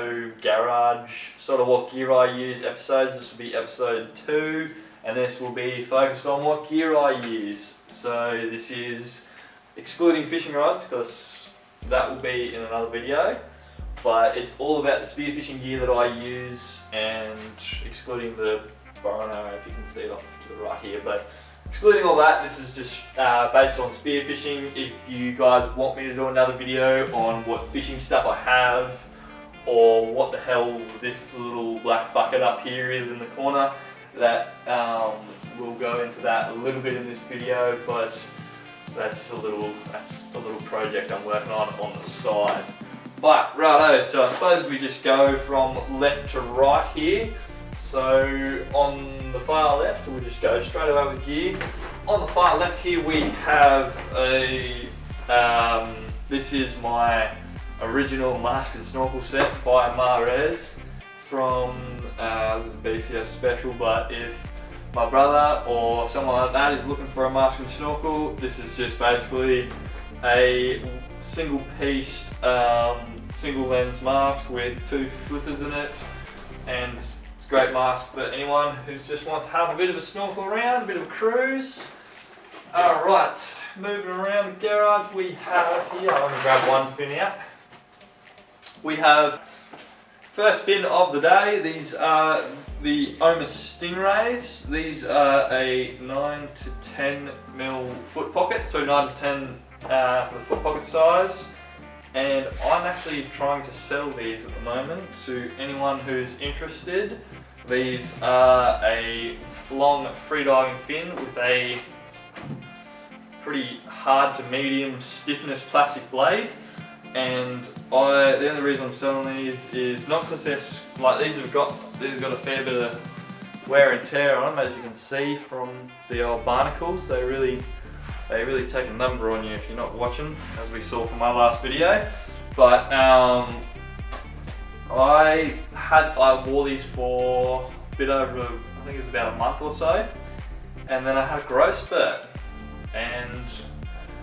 video garage, sort of what gear I use episodes. This will be episode 2, and this will be focused on what gear I use. So this is excluding fishing rods, because that will be in another video, but it's all about the spearfishing gear that I use, and excluding the bow and arrow, if you can see it off to the right here, but excluding all that, this is just based on spearfishing. If you guys want me to do another video on what fishing stuff I have, or what the hell this little black bucket up here is in the corner, that we'll go into that a little bit in this video, but that's a little project I'm working on the side. But righto, so I suppose we just go from left to right here. So on the far left, we'll just go straight away with gear. On the far left here we have a, this is my original mask and snorkel set by Mahrez from, this is a BCS special, but if my brother or someone like that is looking for a mask and snorkel, this is just basically a single piece, single lens mask with 2 flippers in it, and great mask for anyone who just wants to have a bit of a snorkel around, a bit of a cruise. Alright, moving around the garage, we have here, I'm going to grab one fin out. We have first fin of the day. These are the Oma Stingrays. These are a 9 to 10 mil foot pocket, so 9 to 10 for the foot pocket size. And I'm actually trying to sell these at the moment to anyone who's interested. These are a long freediving fin with a pretty hard to medium stiffness plastic blade. And the only reason I'm selling these is not because they're like these have got a fair bit of wear and tear on them, as you can see from the old barnacles. They really take a number on you if you're not watching, as we saw from my last video. But I wore these for a bit over, I think it was about a month or so, and then I had a growth spurt, and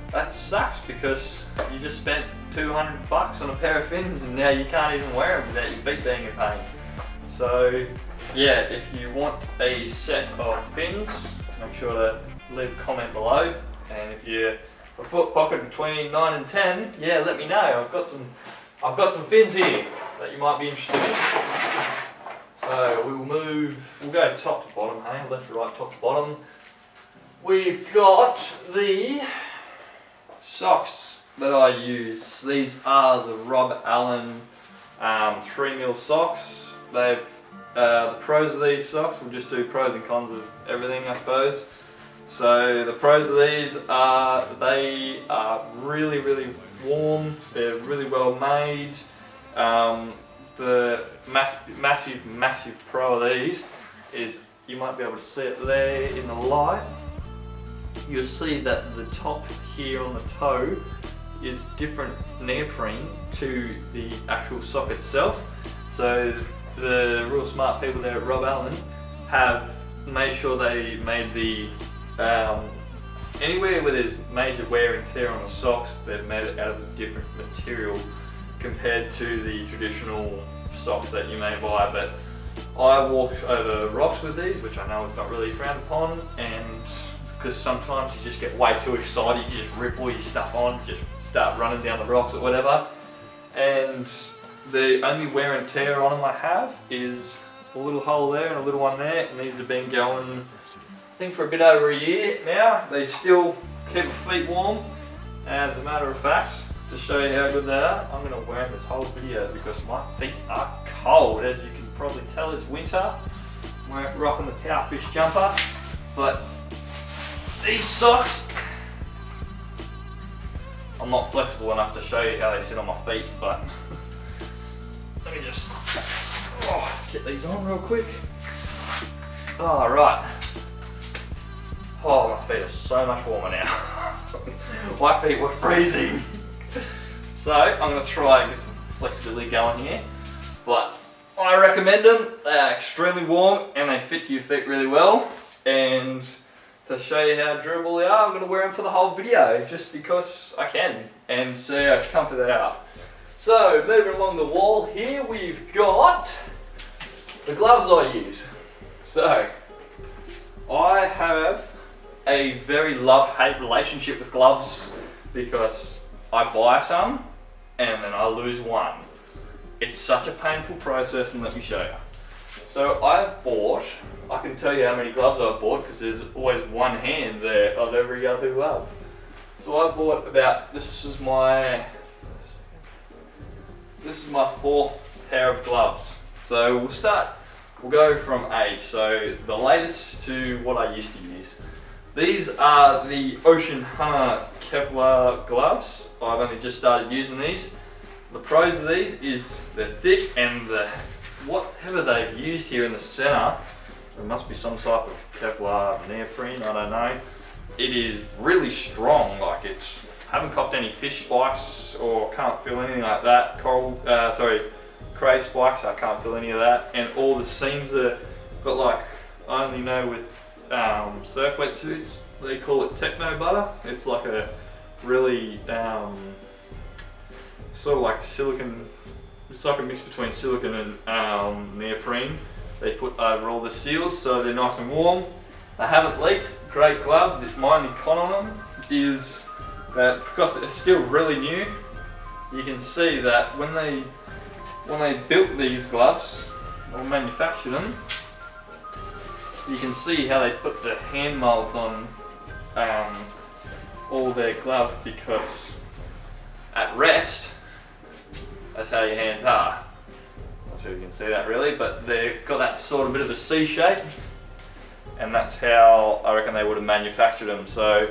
that sucks because you just spent $200 on a pair of fins and now you can't even wear them without your feet being in pain. So yeah, if you want a set of fins, make sure to leave a comment below. And if you're a foot pocket between 9 and 10, yeah, let me know. I've got some fins here that you might be interested in. So we'll go top to bottom, hey? Left to right, top to bottom. We've got the socks that I use. These are the Rob Allen 3mm socks. The pros of these socks, we'll just do pros and cons of everything, I suppose. So the pros of these are they are really, really warm. They're really well made. The massive pro of these is, you might be able to see it there in the light. You'll see that the top here on the toe is different neoprene to the actual sock itself. So the real smart people there at Rob Allen have made sure they made the anywhere where there's major wear and tear on the socks, they've made it out of a different material compared to the traditional socks that you may buy. But I walk over rocks with these, which I know is not really frowned upon, and because sometimes you just get way too excited, you just rip all your stuff on, just start running down the rocks or whatever. And the only wear and tear on them I have is a little hole there and a little one there, and these have been going, I think, for a bit over a year now. They still keep my feet warm. As a matter of fact, to show you how good they are, I'm going to wear them this whole video because my feet are cold. As you can probably tell, it's winter. We're rocking the Powerfish jumper, but these socks, I'm not flexible enough to show you how they sit on my feet, but let me just get these on real quick. Alright. Oh, my feet are so much warmer now. My feet were freezing. So I'm going to try and get some flexibility going here. But I recommend them. They are extremely warm and they fit to your feet really well. And to show you how durable they are, I'm going to wear them for the whole video just because I can and see how comfy they are. So moving along the wall here, we've got the gloves I use. So I have a very love-hate relationship with gloves because I buy some and then I lose one. It's such a painful process, and let me show you. So I've bought, I can tell you how many gloves I've bought because there's always one hand there of every other glove. So I bought about, this is my fourth pair of gloves. So we'll go from age. So the latest to what I used to use. These are the Ocean Hunter Kevlar gloves. I've only just started using these. The pros of these is they're thick, and whatever they've used here in the center, there must be some type of Kevlar neoprene, I don't know. It is really strong, like haven't copped any fish spikes or can't feel anything like that. Cray spikes, I can't feel any of that. And all the seams are got, like, I only know with surf wetsuits, they call it techno butter. It's like a really sort of like silicone, it's like a mix between silicone and neoprene. They put over all the seals so they're nice and warm. They haven't leaked. Great glove. My only con on them is that because it's still really new, you can see that when they built these gloves or manufactured them, you can see how they put the hand molds on all their gloves, because at rest, that's how your hands are. Not sure you can see that really, but they've got that sort of bit of a C shape, and that's how I reckon they would have manufactured them. So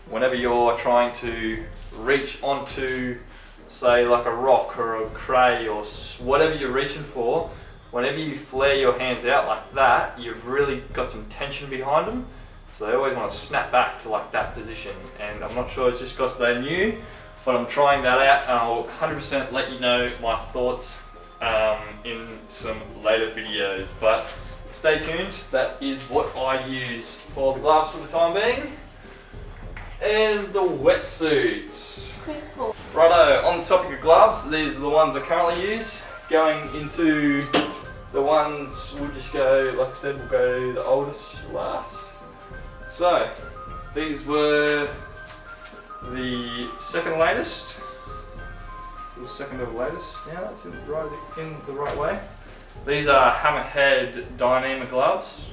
whenever you're trying to reach onto, say, like a rock or a cray or whatever you're reaching for, whenever you flare your hands out like that, you've really got some tension behind them. So they always want to snap back to like that position. And I'm not sure it's just because they're new, but I'm trying that out, and I'll 100% let you know my thoughts in some later videos. But stay tuned, that is what I use for the gloves for the time being. And the wetsuits. Righto, on the topic of gloves, these are the ones I currently use. Going into the ones, we'll just go, like I said, we'll go the oldest last. So, these were the second latest. The second of the latest. Yeah, that's in the right way. These are Hammerhead Dyneema gloves.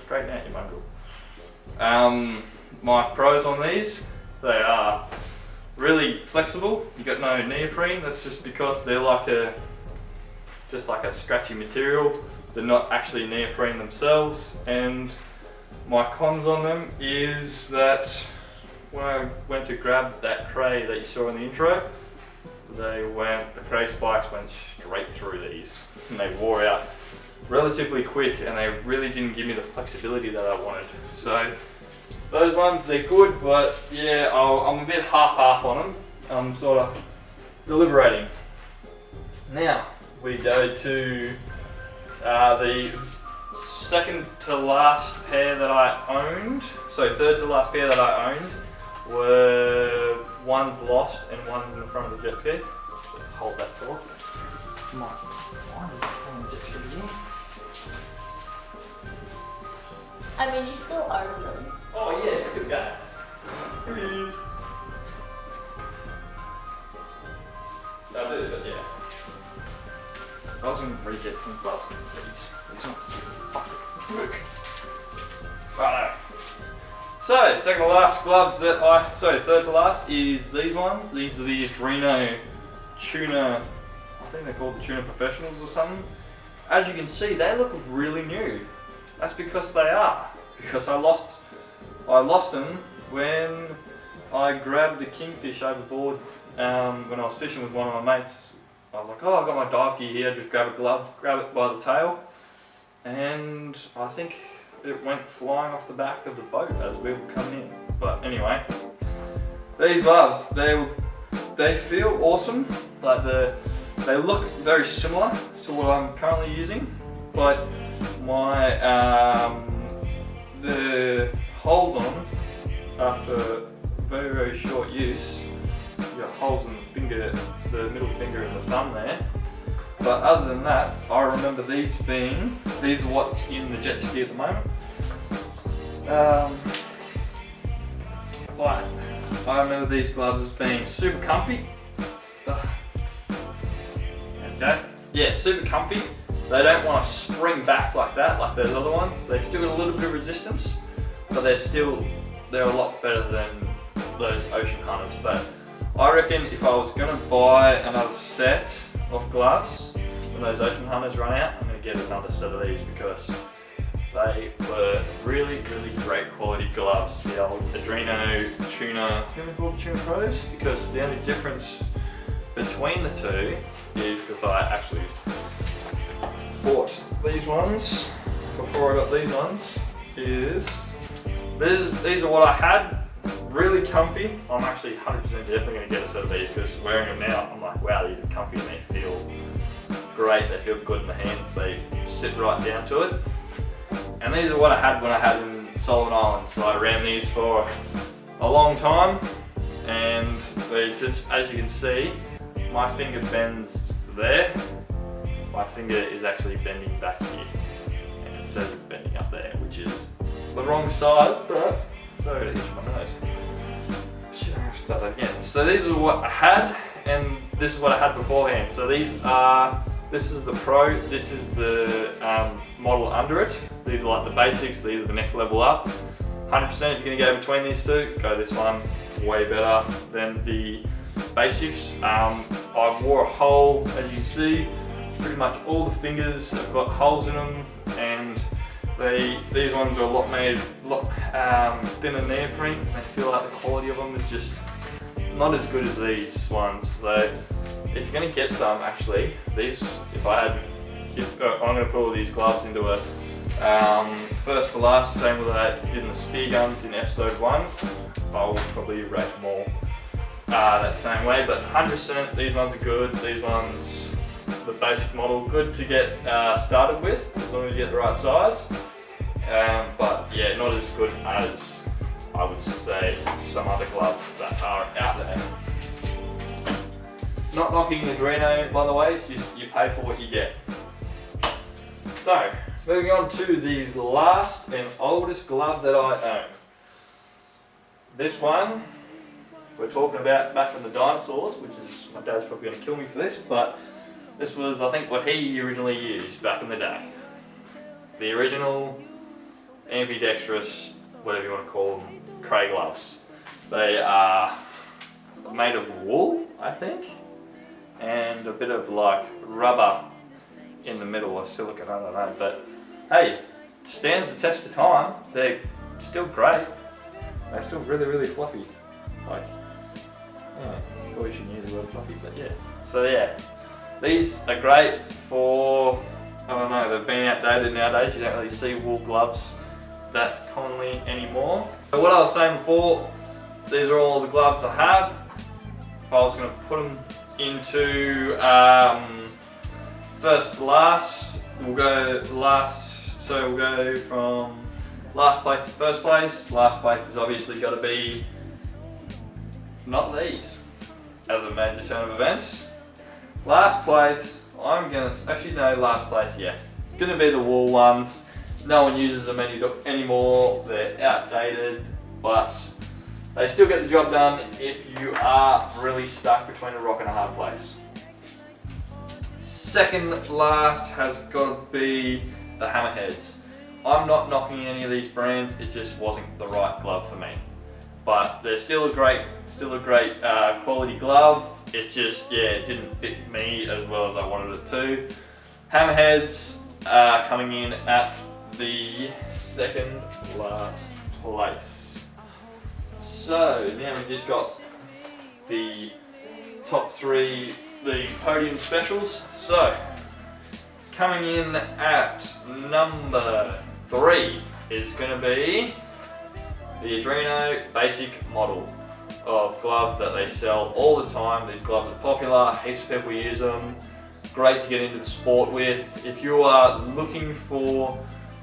Straighten out your bundle. My pros on these, they are really flexible. You got no neoprene. That's just because they're just like a scratchy material. They're not actually neoprene themselves. And my cons on them is that when I went to grab that cray that you saw in the intro, the cray spikes went straight through these, and they wore out relatively quick, and they really didn't give me the flexibility that I wanted. So those ones, they're good, but yeah, I'm a bit half-half on them. I'm sort of deliberating. Now we go to the second to last pair that I owned. So third to last pair that I owned were one's lost and one's in the front of the jet ski. Just hold that thought. One is in front of the jet ski here. I mean, you still own them. Oh yeah, good guy. Here he is. I do, but yeah. I was going to re-get some gloves for these ones. Fuck it. Righto. So, second to last gloves that third to last is these ones. These are the Adreno Tuna, I think they're called the Tuna Professionals or something. As you can see, they look really new. That's because they are. Because I lost them when I grabbed the kingfish overboard when I was fishing with one of my mates. I was like, oh, I've got my dive gear here, just grab a glove, grab it by the tail, and I think it went flying off the back of the boat as we were coming in. But anyway, these gloves, they feel awesome. Like they look very similar to what I'm currently using, but the holes on them, after very short use, you got holes in the finger the middle finger and the thumb there. But other than that, I remember these are what's in the jet ski at the moment. But I remember these gloves as being super comfy. Okay. Yeah, super comfy. They don't want to spring back like that, like those other ones. They still got a little bit of resistance, but they're a lot better than those Ocean Hunters. But I reckon if I was going to buy another set of gloves when those Ocean Hunters run out, I'm going to get another set of these because they were really, really great quality gloves. The old Adreno Tuna, you know called Tuna Pros? Because the only difference between the two is because I actually bought these ones before I got these ones. These are what I had, really comfy. I'm actually 100% definitely going to get a set of these because wearing them now, I'm like, wow, these are comfy and they feel great. They feel good in the hands. They sit right down to it. And these are what I had when I had in Solomon Islands. So I ran these for a long time, and they just, as you can see, my finger bends there. My finger is actually bending back here, and it says it's bending up there, which is the wrong side, but sorry to itch my nose. Shit, I'm gonna start that again. So these are what I had, and this is what I had beforehand. So this is the Pro, this is the model under it. These are like the basics, these are the next level up. 100% if you're gonna go between these two, go this one, way better than the basics. I wore a hole, as you can see, pretty much all the fingers have got holes in them, and these ones are a lot thinner neoprene. I feel like the quality of them is just not as good as these ones. So if you're going to get some, actually, these, I'm going to put all these gloves into a first for last, same way that I did in the spear guns in episode 1. I'll probably rate them all that same way, but 100% these ones are good. These ones, the basic model, good to get started with as long as you get the right size. But yeah, not as good as I would say some other gloves that are out there. Not knocking Adreno, by the way, it's just you pay for what you get. So, moving on to the last and oldest glove that I own. This one, we're talking about back from the dinosaurs, which is, my dad's probably going to kill me for this, but this was, I think, what he originally used back in the day. The original ambidextrous, whatever you want to call them, Cray gloves. They are made of wool, I think, and a bit of like rubber in the middle, or silicone, I don't know, but hey, stands the test of time. They're still great. They're still really, really fluffy. Like, yeah, probably shouldn't use the word fluffy, but yeah. So yeah, these are great for, I don't know, they've been outdated nowadays. You don't really see wool gloves that commonly anymore. So what I was saying before, these are all the gloves I have. If I was going to put them into first to last, we'll go last, so we'll go from last place to first place. Last place has obviously got to be not these as a major turn of events. Last place, I'm going to, actually no, last place, yes. It's going to be the wool ones. No one uses them anymore, they're outdated, but they still get the job done if you are really stuck between a rock and a hard place. Second last has got to be the Hammerheads. I'm not knocking any of these brands, it just wasn't the right glove for me. But they're still a great quality glove. It's just, yeah, it didn't fit me as well as I wanted it to. Hammerheads are coming in at the second last place. So now we've just got the top 3, the podium specials. So coming in at number 3 is going to be the Adreno basic model of glove that they sell all the time. These gloves are popular, heaps of people use them, great to get into the sport with. If you are looking for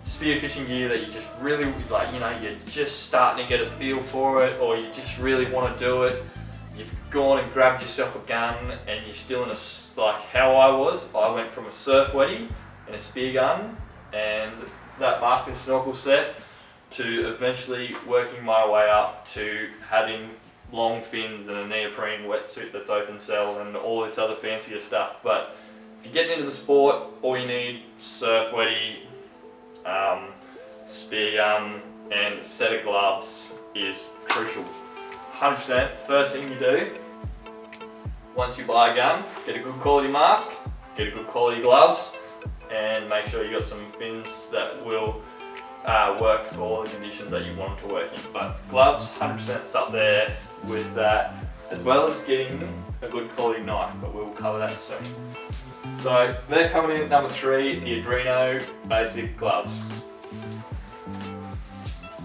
spearfishing gear that you just really like, you know, you're just starting to get a feel for it, or you just really want to do it, you've gone and grabbed yourself a gun and you're still in like how I went from a surf weddy and a spear gun and that mask and snorkel set to eventually working my way up to having long fins and a neoprene wetsuit that's open cell and all this other fancier stuff. But if you're getting into the sport, all you need surf weddy, spear gun and a set of gloves is crucial. 100%. First thing you do, once you buy a gun, get a good quality mask, get a good quality gloves, and make sure you got some fins that will work for all the conditions that you want them to work in. But gloves, 100% is up there with that, as well as getting a good quality knife, but we'll cover that soon. So they're coming in at number 3, the Adreno basic gloves.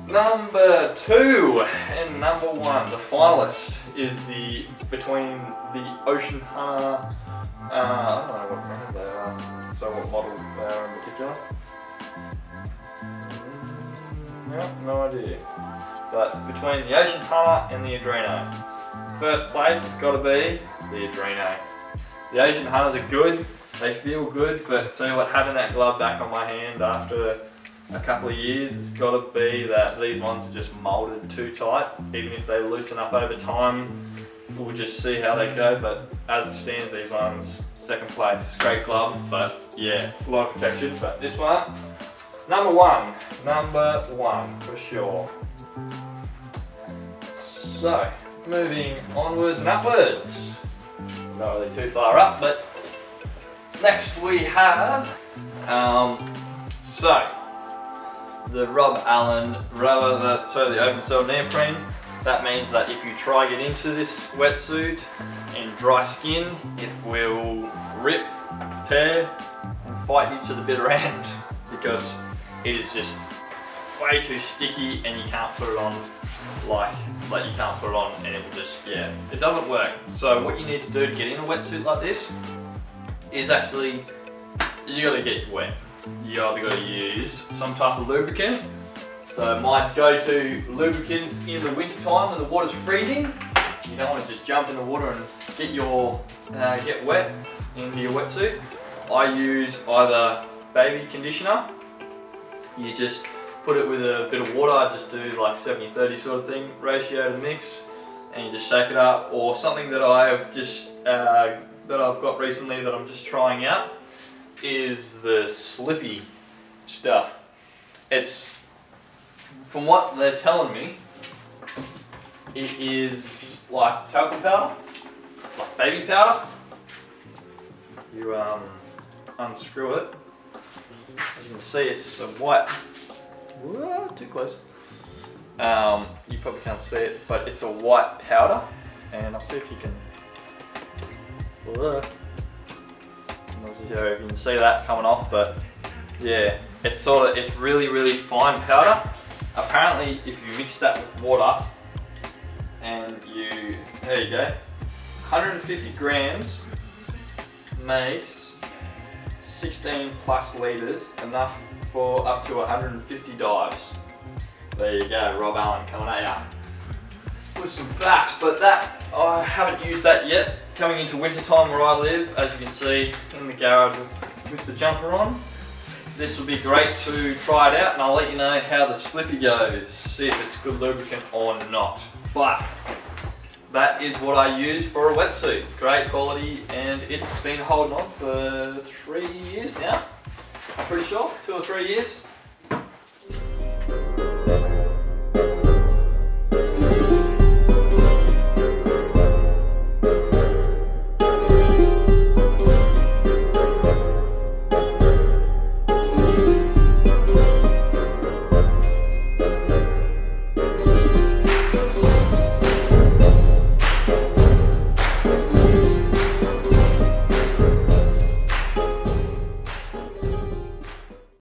Number 2 and number 1, the finalist is between the Ocean Hunter, I don't know what brand they are, so what model they are in particular. No idea. But between the Ocean Hunter and the Adreno. First place has got to be the Adreno. The Ocean Hunters are good, they feel good, but tell you what, having that glove back on my hand after a couple of years, it's got to be that these ones are just moulded too tight. Even if they loosen up over time, we'll just see how they go. But as it stands, these ones, second place, great glove, but yeah, a lot of protection. But this one, number one for sure. So, moving onwards and upwards. Not really too far up, but next we have, the Rob Allen rubber, the open cell neoprene. That means that if you try to get into this wetsuit in dry skin, it will rip, tear, and fight you to the bitter end because it is just way too sticky and you can't put it on like you can't put it on and it will just, yeah, it doesn't work. So what you need to do to get in a wetsuit like this is actually, you gotta get wet. You either got to use some type of lubricant. So my go-to lubricants in the winter time when the water's freezing. You don't want to just jump in the water and get wet into your wetsuit. I use either baby conditioner. You just put it with a bit of water. I just do like 70-30 sort of thing, ratio to mix, and you just shake it up. Or something that I've got recently that I'm just trying out is the slippy stuff. It's, from what they're telling me, it is like talcum powder, like baby powder. You unscrew it. As you can see, it's a white. Whoa, too close. You probably can't see it, but it's a white powder, and I'll see if you can. Whoa. I'm not sure if you can see that coming off, but yeah, it's really fine powder. Apparently, if you mix that with water and there you go, 150 grams makes 16 plus litres, enough for up to 150 dives. There you go, Rob Allen coming at ya with some facts, but that, I haven't used that yet. Coming into winter time where I live, as you can see in the garage with the jumper on, this will be great to try it out, and I'll let you know how the slippy goes, see if it's good lubricant or not. But that is what I use for a wetsuit. Great quality, and it's been holding on for 3 years now. I'm pretty sure, 2 or 3 years.